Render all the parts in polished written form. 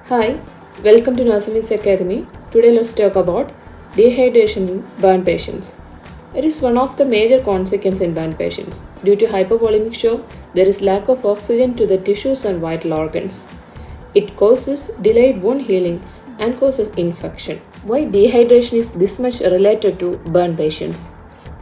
Hi, welcome to Nursery's Academy. Today let's talk about dehydration in burn patients. It is one of the major consequences in burn patients. Due to hypovolemic shock, there is lack of oxygen to the tissues and vital organs. It causes delayed wound healing and causes infection. Why dehydration is this much related to burn patients?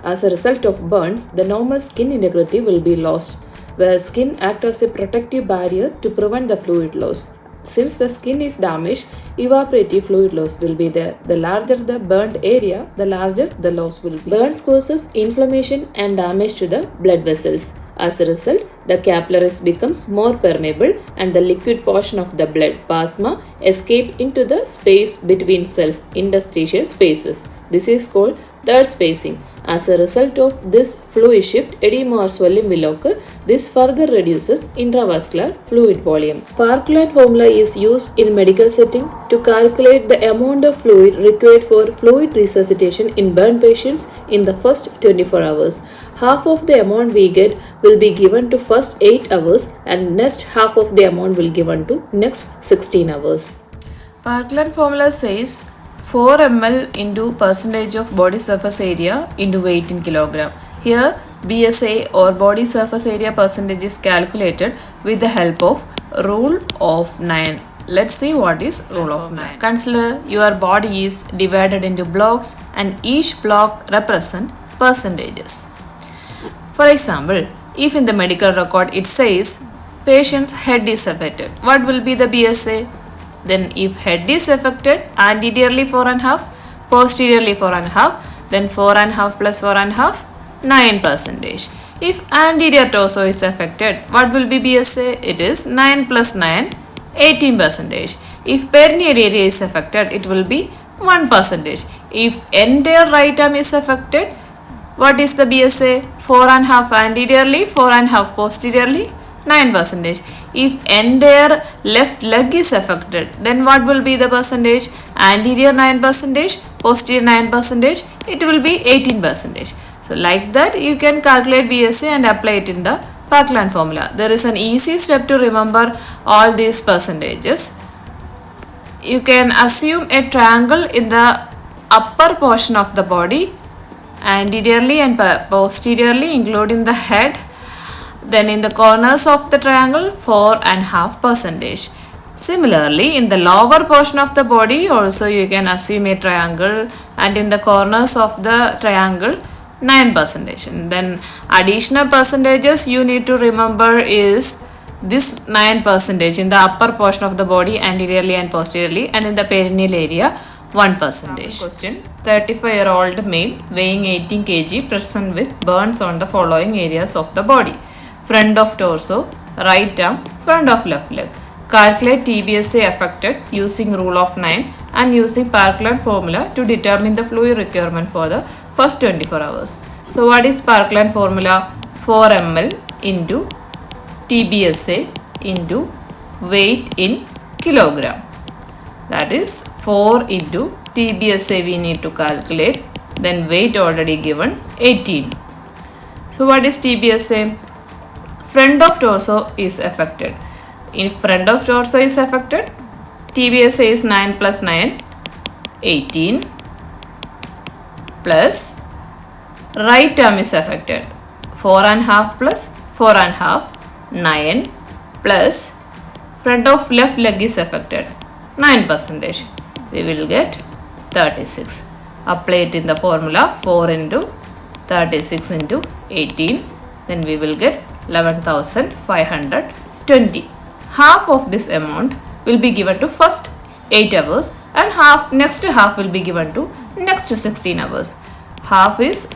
As a result of burns, the normal skin integrity will be lost, where skin acts as a protective barrier to prevent the fluid loss. Since the skin is damaged, evaporative fluid loss will be there. The larger the burnt area, the larger the loss will be. Burns causes inflammation and damage to the blood vessels. As a result, the capillaries becomes more permeable and the liquid portion of the blood plasma escape into the space between cells, interstitial spaces. This is called third spacing. As a result of this fluid shift, edema or swelling will occur. This further reduces intravascular fluid volume. Parkland formula is used in medical setting to calculate the amount of fluid required for fluid resuscitation in burn patients in the first 24 hours. Half of the amount we get will be given to first 8 hours and next half of the amount will given to next 16 hours. Parkland formula says 4 ml into percentage of body surface area into weight in kilogram. Here BSA or body surface area percentage is calculated with the help of rule of 9. Let's see what is rule of 9. Consider your body is divided into blocks and each block represent percentages. For example, if in the medical record it says patient's head is affected, what will be the BSA? Then if head is affected, anteriorly 4.5, posteriorly 4.5, then 4.5 plus 4.5, 9%. If anterior torso is affected, what will be BSA? It is 9 plus 9, 18%. If perineal area is affected, it will be 1%. If entire right arm is affected, what is the BSA? 4.5 anteriorly, 4.5 posteriorly, 9%. If entire left leg is affected, then what will be the percentage? Anterior 9%, posterior 9%, it will be 18%. So like that you can calculate BSA and apply it in the Parkland formula. There is an easy step to remember all these percentages. You can assume a triangle in the upper portion of the body, anteriorly and posteriorly including the head. Then in the corners of the triangle 4.5%. Similarly, in the lower portion of the body also you can assume a triangle and in the corners of the triangle 9%. Then additional percentages you need to remember is this 9% in the upper portion of the body anteriorly and posteriorly and in the perineal area 1%. Question: 35-year-old male weighing 18 kg present with burns on the following areas of the body: front of torso, right arm, front of left leg. Calculate TBSA affected using rule of 9 and using Parkland formula to determine the fluid requirement for the first 24 hours. So what is Parkland formula? 4 ml into TBSA into weight in kilogram. That is 4 into TBSA we need to calculate. Then weight already given 18. So what is TBSA? Front of torso is affected. If front of torso is affected, TBSA is 9 plus 9, 18 plus right arm is affected. 4.5 plus 4.5, 9 plus front of left leg is affected. 9%. We will get 36. Apply it in the formula 4 into 36 into 18. Then we will get 11,520. Half of this amount will be given to first 8 hours and next half will be given to next 16 hours. Half is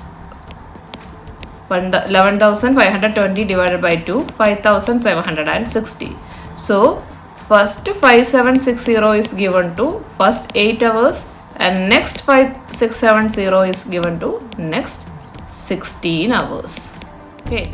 11,520 divided by 2, 5,760. So first 5760 is given to first 8 hours and next 5670 is given to next 16 hours. Okay.